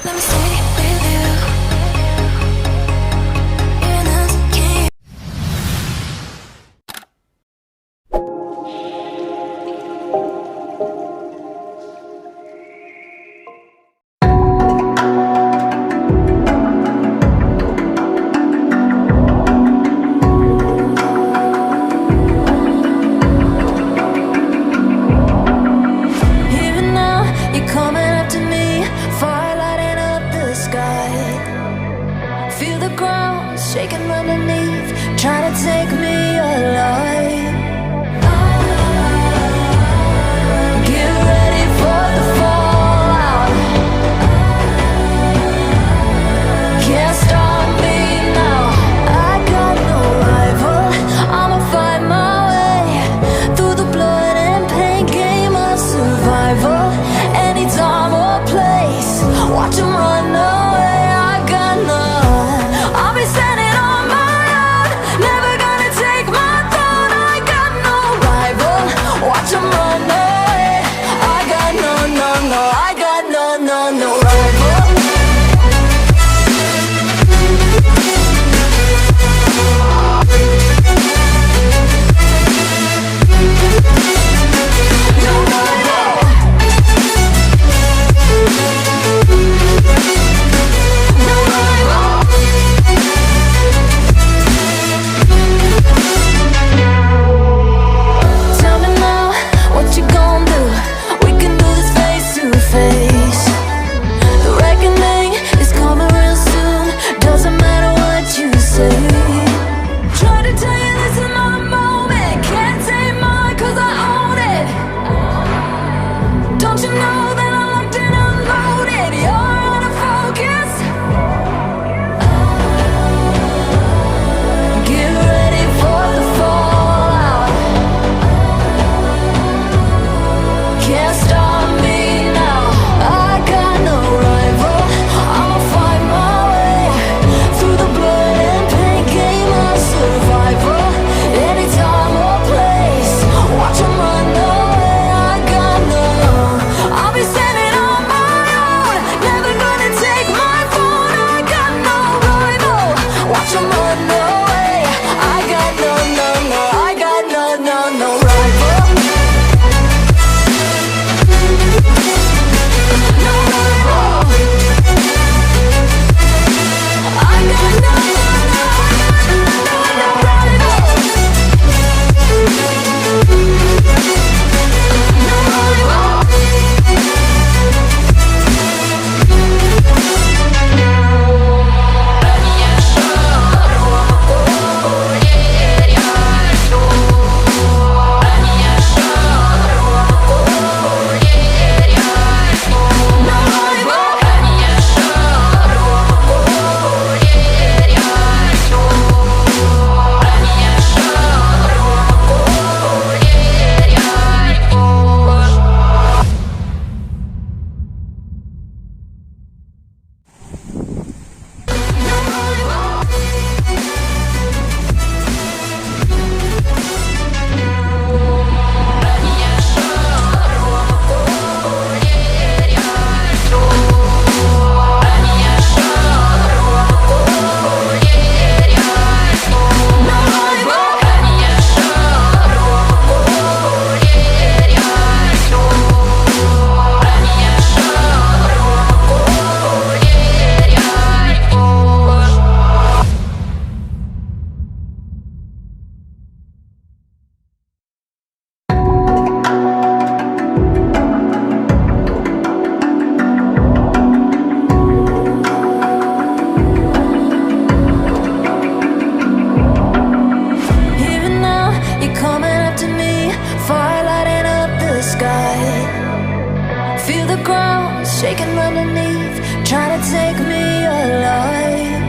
Let me stay with you. In this game. Even now, you're coming up to me, fire lighting up the sky. Feel the ground shaking underneath, trying to take me alive. Get ready for the fallout. Can't stop me now. I got no rival. I'ma find my way through the blood and pain game of survival. Any time or place, watch 'em run away. I got none. I'll be standing on my own, never gonna take my throne. I got no rival. Watch 'em run away. I got no, no, no. I got no, no, no rival. No rival. No rival. Tell me now, what you gon' do? We can do this face to face. The reckoning is coming real soon. Doesn't matter what you say. Try to tell you this is my moment. Can't take mine 'cause I own it. Don't you know that I'm locked and unloaded? You're out of focus. Get ready for the fallout. Can't stop me now. I got no rival. I'ma find my way through the blood and pain game of survival. Any time or place, watch 'em run away. I got no. I'll be standing on my own, never gonna take my phone. I got no rival. Watch 'em run away. I got no, no, no. I got no, no, no rival. No rival. I got no, no, no, no rival. No rival. Even now, you're coming up to me, fire lighting up the sky. Feel the ground shaking underneath, trying to take me alive.